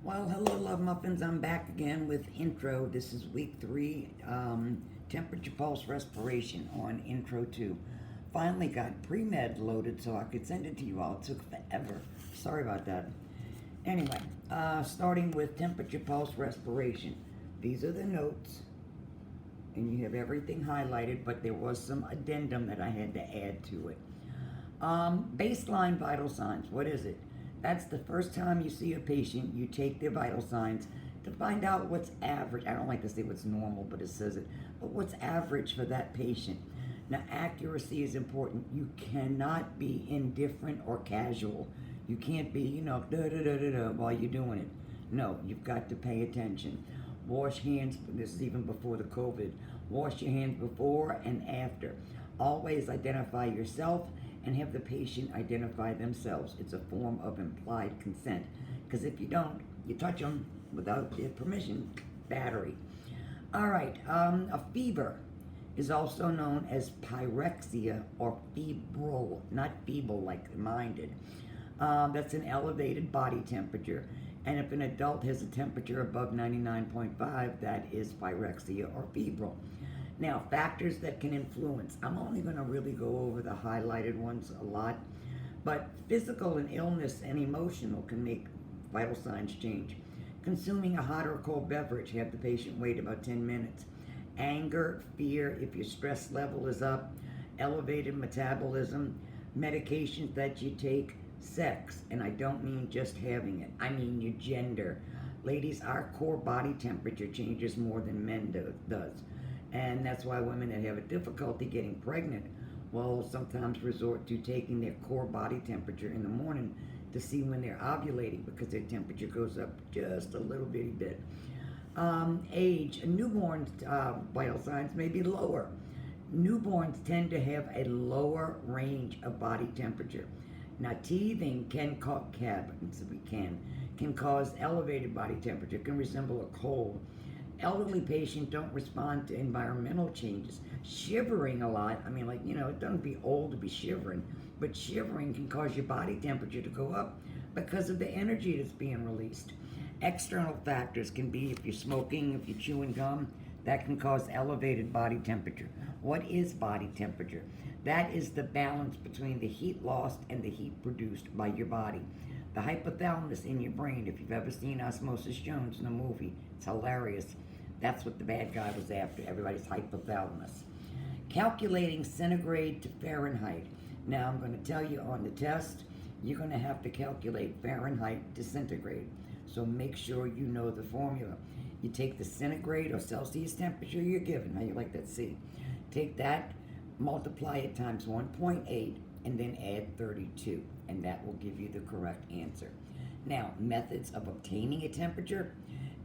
Well, hello, love muffins. I'm back again with intro. This is week 3, temperature pulse respiration on intro 2. Finally got pre-med loaded so I could send it to you all. It took forever. Sorry about that. Anyway, starting with temperature pulse respiration. These are the notes, and you have everything highlighted, but there was some addendum that I had to add to it. Baseline vital signs. What is it? That's the first time you see a patient, you take their vital signs to find out what's average. I don't like to say what's normal, but it says it. But what's average for that patient? Now, accuracy is important. You cannot be indifferent or casual. You can't be, da da da da da while you're doing it. No, you've got to pay attention. Wash hands. This is even before the COVID. Wash your hands before and after. Always identify yourself and have the patient identify themselves. It's a form of implied consent. Because if you don't, you touch them without their permission, battery. All right, a fever is also known as pyrexia or febrile, not feeble like minded. That's an elevated body temperature. And if an adult has a temperature above 99.5, that is pyrexia or febrile. Now, factors that can influence. I'm only going to really go over the highlighted ones a lot, but physical and illness and emotional can make vital signs change. Consuming a hot or cold beverage, have the patient wait about 10 minutes. Anger, fear, if your stress level is up, elevated metabolism, medications that you take, sex, and I don't mean just having it, I mean your gender. Ladies, our core body temperature changes more than men does. And that's why women that have a difficulty getting pregnant will sometimes resort to taking their core body temperature in the morning to see when they're ovulating because their temperature goes up just a little bitty bit. Age, a newborn's vital signs may be lower. Newborns tend to have a lower range of body temperature. Now, teething can cause elevated body temperature, can resemble a cold. Elderly patients don't respond to environmental changes. Shivering a lot, it doesn't be old to be shivering, but shivering can cause your body temperature to go up because of the energy that's being released. External factors can be if you're smoking, if you're chewing gum, that can cause elevated body temperature. What is body temperature? That is the balance between the heat lost and the heat produced by your body. The hypothalamus in your brain, if you've ever seen Osmosis Jones in a movie, it's hilarious. That's what the bad guy was after, everybody's hypothalamus. Calculating centigrade to Fahrenheit. Now I'm going to tell you on the test, you're going to have to calculate Fahrenheit to centigrade. So make sure you know the formula. You take the centigrade or Celsius temperature you're given. How you like that C? Take that, multiply it times 1.8, and then add 32. And that will give you the correct answer. Now, methods of obtaining a temperature.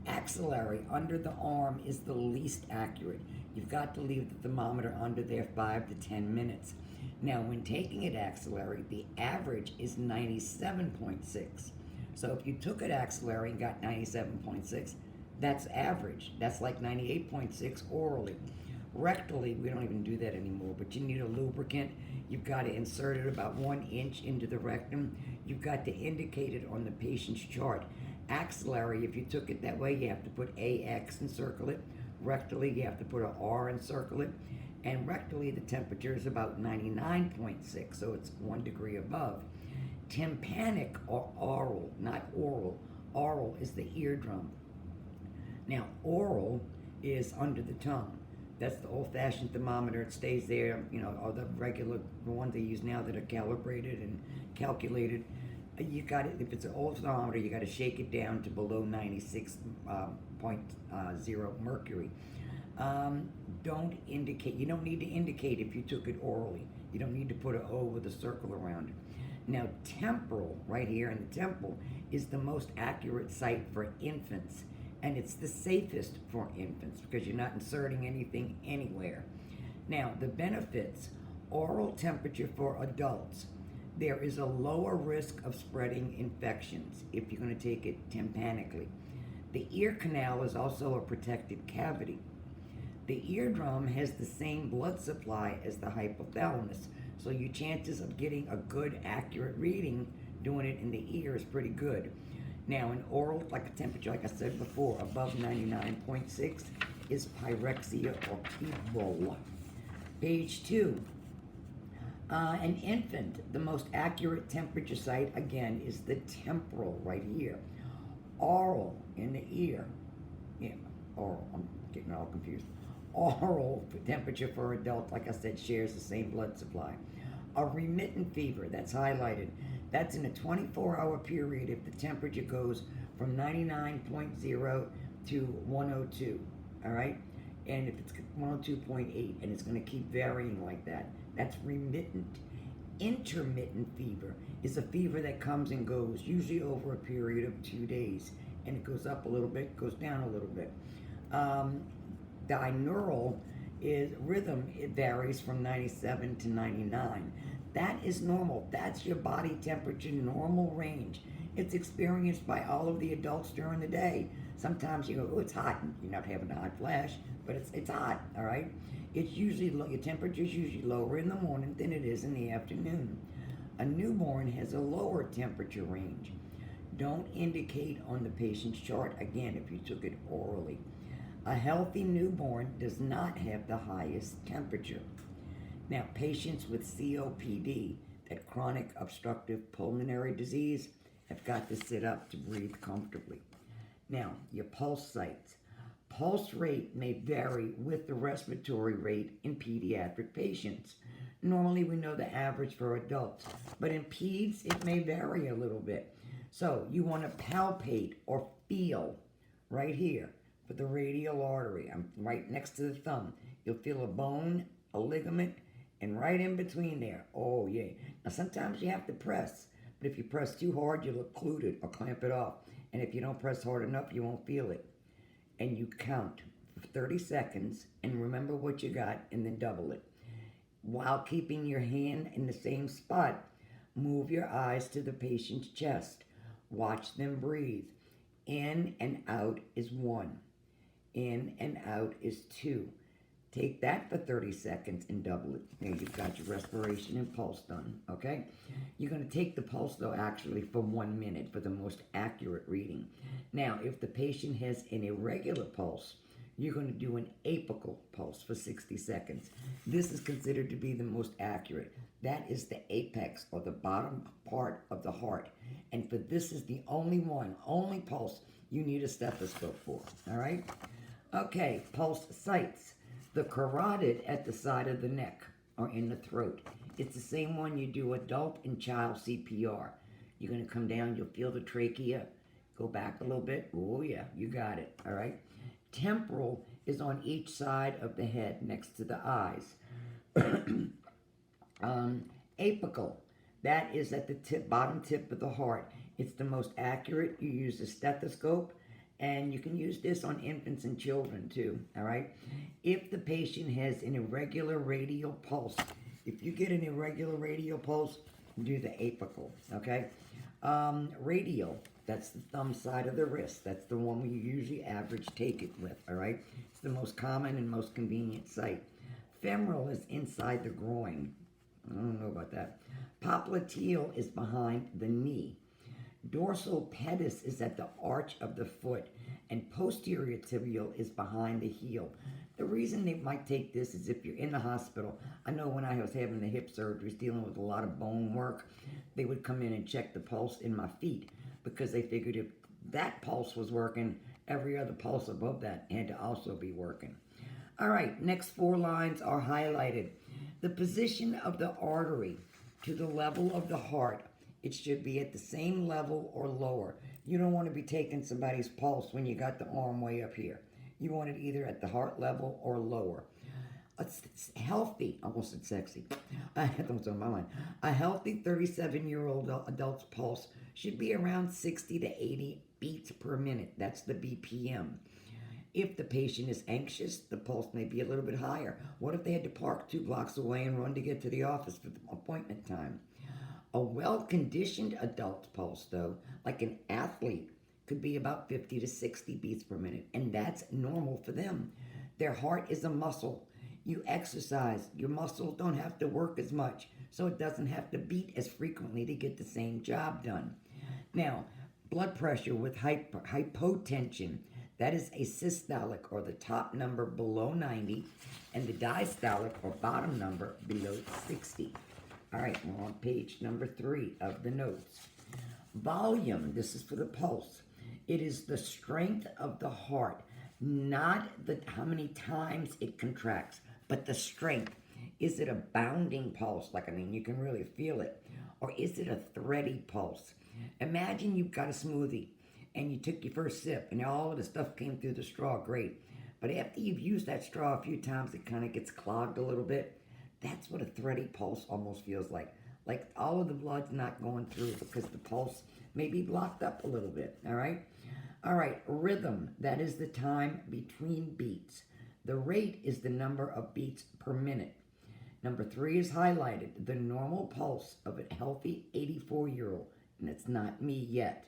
Axillary under the arm is the least accurate. You've got to leave the thermometer under there 5 to 10 minutes. Now, when taking it axillary, the average is 97.6. So if you took it axillary and got 97.6, that's average. That's like 98.6 orally. Rectally, we don't even do that anymore, but you need a lubricant. You've got to insert it about 1 inch into the rectum. You've got to indicate it on the patient's chart. Axillary, if you took it that way, you have to put AX and circle it. Rectally, you have to put an R and circle it. And rectally, the temperature is about 99.6, so it's 1 degree above. Tympanic or oral, not oral. Oral is the eardrum. Now, oral is under the tongue. That's the old-fashioned thermometer. It stays there, or the ones they use now that are calibrated and calculated. You got it. If it's an old thermometer, you got to shake it down to below 96.0 mercury. Don't indicate. You don't need to indicate if you took it orally. You don't need to put an O with a circle around it. Now, temporal, right here in the temple, is the most accurate site for infants, and it's the safest for infants because you're not inserting anything anywhere. Now, the benefits: oral temperature for adults. There is a lower risk of spreading infections if you're going to take it tympanically. The ear canal is also a protected cavity. The eardrum has the same blood supply as the hypothalamus, so your chances of getting a good, accurate reading doing it in the ear is pretty good. Now, an oral, like a temperature, like I said before, above 99.6 is pyrexia or febrile. Page 2. An infant, the most accurate temperature site, again, is the temporal right here. Oral, in the ear. Yeah, oral. I'm getting all confused. Oral temperature for adults, like I said, shares the same blood supply. A remittent fever, that's highlighted. That's in a 24-hour period if the temperature goes from 99.0 to 102, all right? And if it's 102.8, and it's going to keep varying like that, that's remittent. Intermittent fever is a fever that comes and goes, usually over a period of 2 days, and it goes up a little bit, goes down a little bit. Binaural is rhythm, it varies from 97 to 99. That is normal. That's your body temperature normal range. It's experienced by all of the adults during the day. Sometimes you go, oh, it's hot. You're not having a hot flash, but it's hot, all right? It's usually low, your temperature is usually lower in the morning than it is in the afternoon. A newborn has a lower temperature range. Don't indicate on the patient's chart, again, if you took it orally. A healthy newborn does not have the highest temperature. Now, patients with COPD, that chronic obstructive pulmonary disease, have got to sit up to breathe comfortably. Now, your pulse sites. Pulse rate may vary with the respiratory rate in pediatric patients. Normally, we know the average for adults, but in peds, it may vary a little bit. So, you want to palpate or feel right here for the radial artery. I'm right next to the thumb. You'll feel a bone, a ligament, and right in between there. Oh, yeah. Now, sometimes you have to press, but if you press too hard, you'll occlude it or clamp it off. And if you don't press hard enough, you won't feel it. And you count for 30 seconds and remember what you got and then double it. While keeping your hand in the same spot, move your eyes to the patient's chest. Watch them breathe. In and out is 1. In and out is 2. Take that for 30 seconds and double it. Now you've got your respiration and pulse done, okay? You're going to take the pulse, though, actually for 1 minute for the most accurate reading. Now, if the patient has an irregular pulse, you're going to do an apical pulse for 60 seconds. This is considered to be the most accurate. That is the apex, or the bottom part of the heart. And for this is the only pulse you need a stethoscope for, all right? Okay, pulse sites. The carotid at the side of the neck or in the throat. It's the same one you do adult and child CPR. You're going to come down, you'll feel the trachea. Go back a little bit. Oh, yeah, you got it, all right? Temporal is on each side of the head next to the eyes. Apical, that is at the bottom tip of the heart. It's the most accurate. You use a stethoscope. And you can use this on infants and children too, all right? If the patient has an irregular radial pulse, if you get an irregular radial pulse, do the apical, okay? Radial, that's the thumb side of the wrist. That's the one we usually average take it with, all right? It's the most common and most convenient site. Femoral is inside the groin. I don't know about that. Popliteal is behind the knee. Dorsal pedis is at the arch of the foot, and posterior tibial is behind the heel. The reason they might take this is if you're in the hospital. I know when I was having the hip surgeries, dealing with a lot of bone work, they would come in and check the pulse in my feet because they figured if that pulse was working, every other pulse above that had to also be working. All right, next 4 lines are highlighted. The position of the artery to the level of the heart. It should be at the same level or lower. You don't want to be taking somebody's pulse when you got the arm way up here. You want it either at the heart level or lower. It's healthy, almost said sexy. That was on my mind. A healthy 37-year-old adult's pulse should be around 60 to 80 beats per minute. That's the BPM. If the patient is anxious, the pulse may be a little bit higher. What if they had to park 2 blocks away and run to get to the office for the appointment time? A well-conditioned adult's pulse, though, like an athlete, could be about 50 to 60 beats per minute, and that's normal for them. Their heart is a muscle. You exercise, your muscles don't have to work as much, so it doesn't have to beat as frequently to get the same job done. Now, Blood pressure with hypotension, that is a systolic or the top number below 90, and the diastolic or bottom number below 60. All right, we're on page number 3 of the notes. Volume, this is for the pulse. It is the strength of the heart, not how many times it contracts, but the strength. Is it a bounding pulse? You can really feel it. Or is it a thready pulse? Imagine you've got a smoothie and you took your first sip and all of the stuff came through the straw, great. But after you've used that straw a few times, it kind of gets clogged a little bit. That's what a thready pulse almost feels like. Like all of the blood's not going through because the pulse may be blocked up a little bit, all right? All right, rhythm, that is the time between beats. The rate is the number of beats per minute. Number 3 is highlighted, the normal pulse of a healthy 84-year-old, and it's not me yet,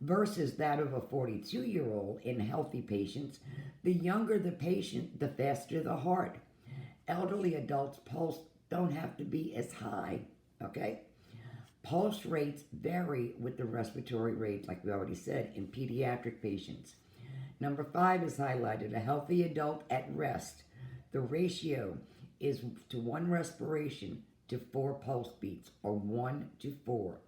versus that of a 42-year-old in healthy patients. The younger the patient, the faster the heart. Elderly adults' pulse don't have to be as high, okay? Pulse rates vary with the respiratory rate, like we already said, in pediatric patients. Number 5 is highlighted, a healthy adult at rest. The ratio is to 1 respiration to 4 pulse beats, or 1 to 4.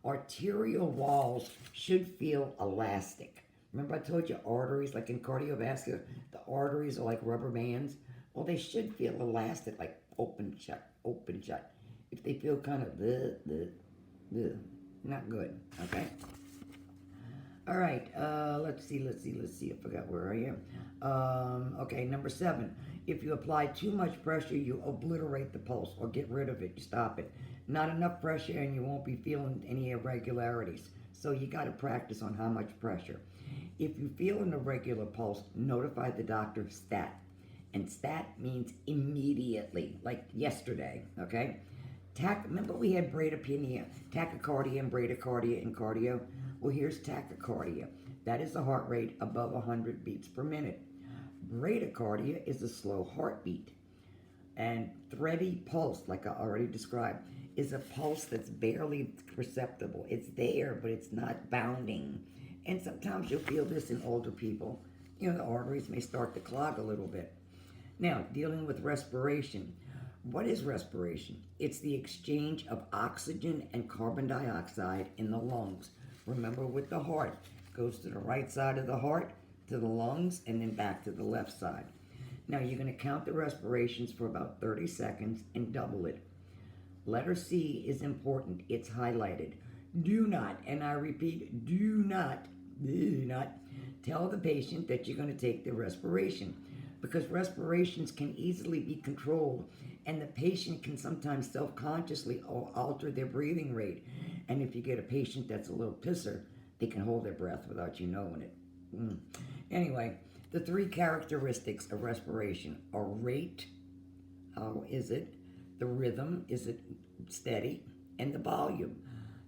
Arterial walls should feel elastic. Remember I told you arteries, like in cardiovascular, the arteries are like rubber bands? Well, they should feel elastic, like open, shut, open, shut. If they feel kind of not good, okay? All right, let's see. I forgot where I am. Okay, number 7. If you apply too much pressure, you obliterate the pulse or get rid of it. You stop it. Not enough pressure and you won't be feeling any irregularities. So you got to practice on how much pressure. If you feel an irregular pulse, notify the doctor stat. And stat means immediately, like yesterday, okay? Remember we had bradypnea, tachycardia and bradycardia in cardio? Well, here's tachycardia. That is the heart rate above 100 beats per minute. Bradycardia is a slow heartbeat. And thready pulse, like I already described, is a pulse that's barely perceptible. It's there, but it's not bounding. And sometimes you'll feel this in older people. The arteries may start to clog a little bit. Now, dealing with respiration. What is respiration? It's the exchange of oxygen and carbon dioxide in the lungs. Remember with the heart, it goes to the right side of the heart, to the lungs, and then back to the left side. Now you're going to count the respirations for about 30 seconds and double it. Letter C is important. It's highlighted. Do not, and I repeat, do not tell the patient that you're going to take the respiration, because respirations can easily be controlled and the patient can sometimes self-consciously alter their breathing rate. And if you get a patient that's a little pisser, they can hold their breath without you knowing it. Anyway, the 3 characteristics of respiration are rate, how is it? The rhythm, is it steady? And the volume.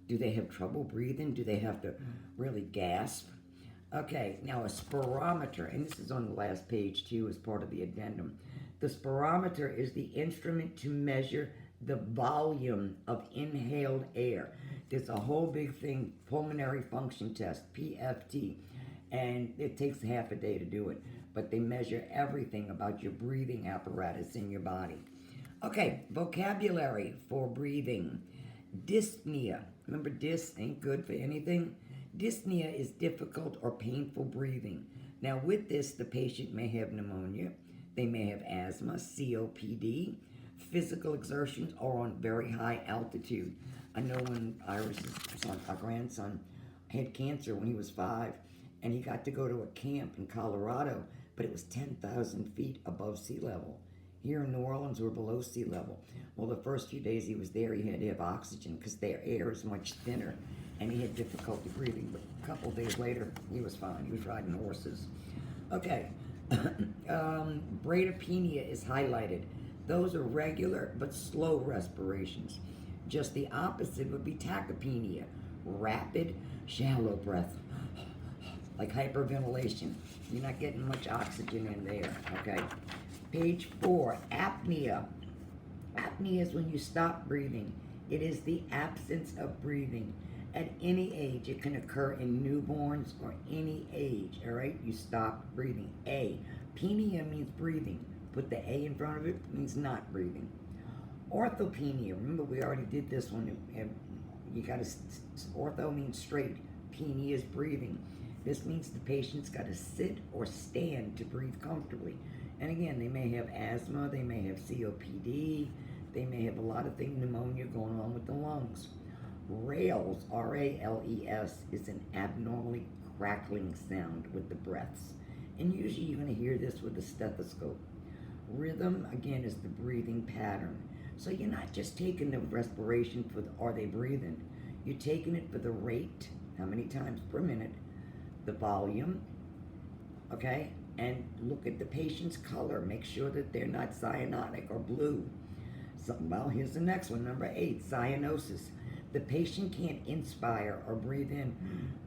Do they have trouble breathing? Do they have to really gasp? Okay, now a spirometer, and this is on the last page too as part of the addendum. The spirometer is the instrument to measure the volume of inhaled air. There's a whole big thing, pulmonary function test, PFT, and it takes half a day to do it. But they measure everything about your breathing apparatus in your body. Okay, vocabulary for breathing. Dyspnea. Remember, ain't good for anything. Dyspnea is difficult or painful breathing. Now, with this, the patient may have pneumonia. They may have asthma, COPD, physical exertions, or on very high altitude. I know when Iris's son, our grandson, had cancer when he was 5, and he got to go to a camp in Colorado, but it was 10,000 feet above sea level. Here in New Orleans, we're below sea level. Well, the first few days he was there, he had to have oxygen because their air is much thinner, and he had difficulty breathing. But a couple of days later, he was fine. He was riding horses. Okay, bradypnea is highlighted. Those are regular but slow respirations. Just the opposite would be tachypnea, rapid, shallow breath, like hyperventilation. You're not getting much oxygen in there, okay? Page 4, apnea. Apnea is when you stop breathing. It is the absence of breathing. at any age. It can occur in newborns or any age, all right? You stop breathing. A. Penia means breathing. Put the A in front of it, means not breathing. Orthopenia, remember we already did this one. You got to, ortho means straight. Penia is breathing. This means the patient's got to sit or stand to breathe comfortably. And again, they may have asthma, they may have COPD, they may have a lot of things, pneumonia going on with the lungs. Rales, R-A-L-E-S, is an abnormally crackling sound with the breaths. And usually you're going to hear this with a stethoscope. Rhythm, again, is the breathing pattern. So you're not just taking the respiration for the, are they breathing? You're taking it for the rate, how many times per minute, the volume, okay? And look at the patient's color. Make sure that they're not cyanotic or blue. Well, here's the next one, number 8, cyanosis. The patient can't inspire or breathe in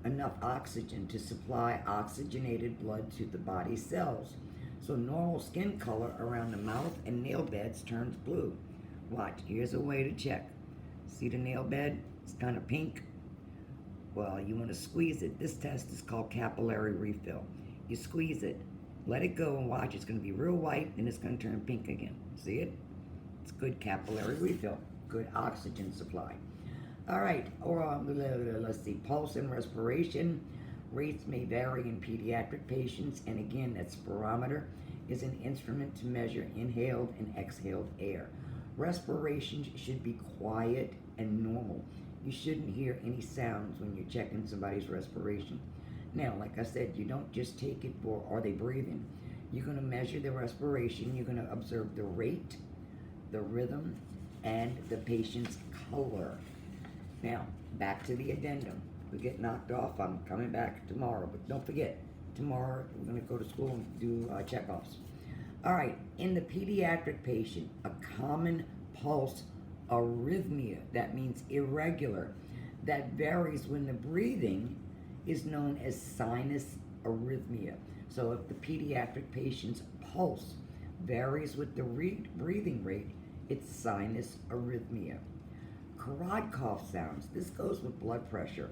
enough oxygen to supply oxygenated blood to the body cells. So normal skin color around the mouth and nail beds turns blue. Watch, here's a way to check. See the nail bed? It's kind of pink. Well, you want to squeeze it. This test is called capillary refill. You squeeze it, let it go, and watch. It's going to be real white, and it's going to turn pink again. See it? It's good capillary refill, good oxygen supply. All right, or let's see, pulse and respiration. Rates may vary in pediatric patients, and again, that spirometer is an instrument to measure inhaled and exhaled air. Respiration should be quiet and normal. You shouldn't hear any sounds when you're checking somebody's respiration. Now, like I said, you don't just take it for, are they breathing? You're going to measure the respiration. You're going to observe the rate, the rhythm, and the patient's color. Now, back to the addendum. We get knocked off. I'm coming back tomorrow, but don't forget, tomorrow we're going to go to school and do checkoffs. All right, in the pediatric patient, a common pulse arrhythmia, that means irregular, that varies when the breathing is known as sinus arrhythmia. So if the pediatric patient's pulse varies with the breathing rate, it's sinus arrhythmia. Carotid cough sounds, this goes with blood pressure,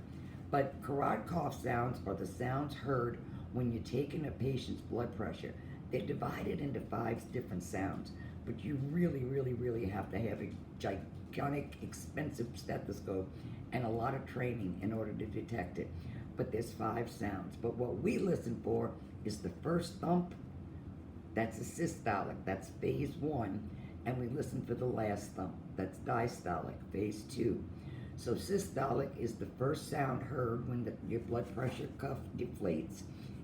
but carotid cough sounds are the sounds heard when you're taking a patient's blood pressure. They're divided into 5 different sounds, but you really have to have a gigantic, expensive stethoscope and a lot of training in order to detect it. But there's 5 sounds. But what we listen for is the first thump. That's a systolic. That's phase 1. And we listen for the last thump. That's diastolic, phase 2. So systolic is the first sound heard when your blood pressure cuff deflates.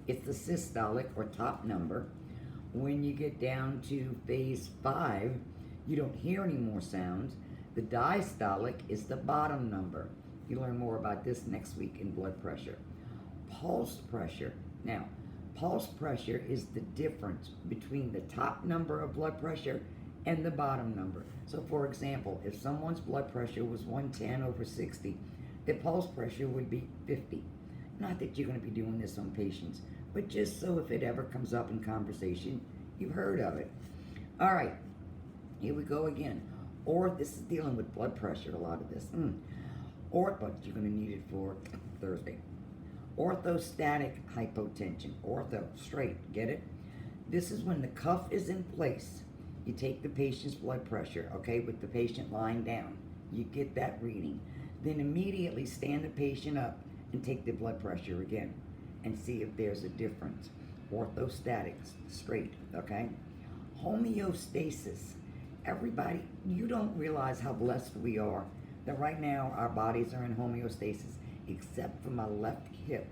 It's the systolic or top number. When you get down to phase 5, you don't hear any more sounds. The diastolic is the bottom number. You learn more about this next week in blood pressure. Pulse pressure. Now, pulse pressure is the difference between the top number of blood pressure and the bottom number. So for example, if someone's blood pressure was 110/60, their pulse pressure would be 50. Not that you're going to be doing this on patients, but just so if it ever comes up in conversation, you've heard of it. All right, here we go again. Or this is dealing with blood pressure, a lot of this. But you're going to need it for Thursday. Orthostatic hypotension. Ortho, straight, get it? This is when the cuff is in place. You take the patient's blood pressure, okay, with the patient lying down. You get that reading. Then immediately stand the patient up and take the blood pressure again and see if there's a difference. Orthostatic, straight, okay? Homeostasis. Everybody, you don't realize how blessed we are that right now our bodies are in homeostasis, except for my left hip.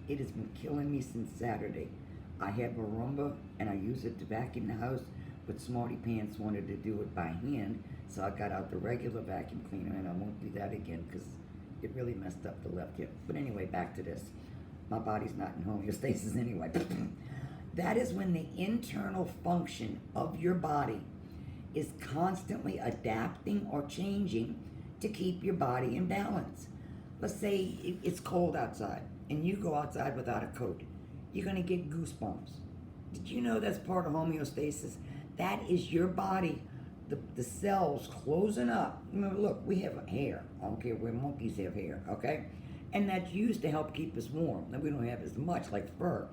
It has been killing me since Saturday. I have a Roomba and I use it to vacuum the house, but Smarty Pants wanted to do it by hand, so I got out the regular vacuum cleaner, and I won't do that again because it really messed up the left hip. But anyway, back to this. My body's not in homeostasis anyway. That is when the internal function of your body is constantly adapting or changing to keep your body in balance. Let's say it's cold outside and you go outside without a coat. You're going to get goosebumps. Did you know that's part of homeostasis? That is your body, the cells closing up. Remember, look, we have hair. I don't care where monkeys have hair, okay? And that's used to help keep us warm. Now, we don't have as much like fur,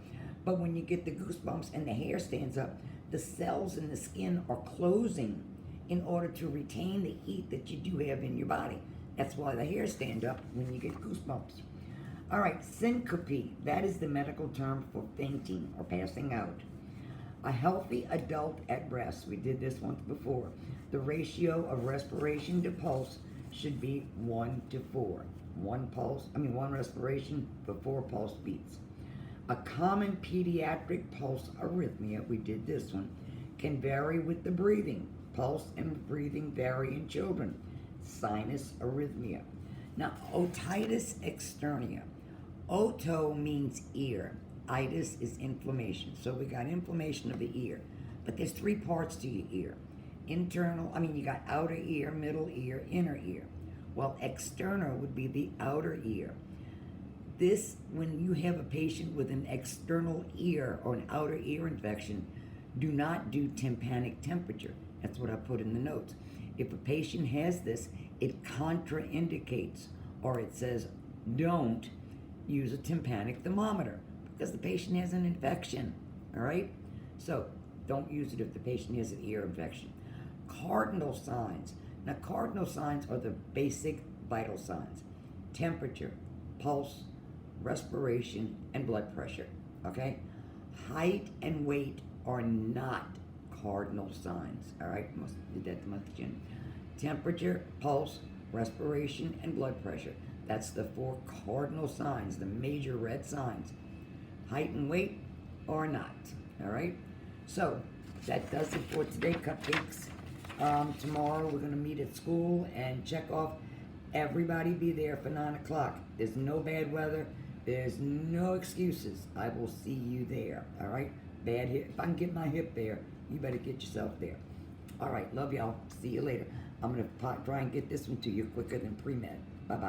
but when you get the goosebumps and the hair stands up, the cells in the skin are closing in order to retain the heat that you do have in your body. That's why the hair stand up when you get goosebumps. All right, syncope, that is the medical term for fainting or passing out. A healthy adult at rest, we did this once before. The ratio of respiration to pulse should be 1 to 4. One respiration for 4 pulse beats. A common pediatric pulse arrhythmia, we did this one, can vary with the breathing. Pulse and breathing vary in children. Sinus arrhythmia. Now, otitis externa. Oto means ear. Itis is inflammation. So we got inflammation of the ear. But there's 3 parts to your ear. You got outer ear, middle ear, inner ear. Well, externa would be the outer ear. This, when you have a patient with an external ear or an outer ear infection, do not do tympanic temperature. That's what I put in the notes. If a patient has this, it contraindicates, or it says don't use a tympanic thermometer because the patient has an infection, all right? So don't use it if the patient has an ear infection. Cardinal signs. Now, cardinal signs are the basic vital signs: temperature, pulse, respiration, and blood pressure, okay? Height and weight are not cardinal signs, all right? Did that to my chin. Temperature, pulse, respiration, and blood pressure. That's the 4 cardinal signs, the major red signs. Height and weight or not, all right? So that does it for today, cupcakes. Tomorrow we're going to meet at school and check off. Everybody be there for 9 o'clock. There's no bad weather. There's no excuses. I will see you there, all right? Bad hip. If I can get my hip there, you better get yourself there. All right, love y'all. See you later. I'm going to try and get this one to you quicker than pre-med. Bye-bye.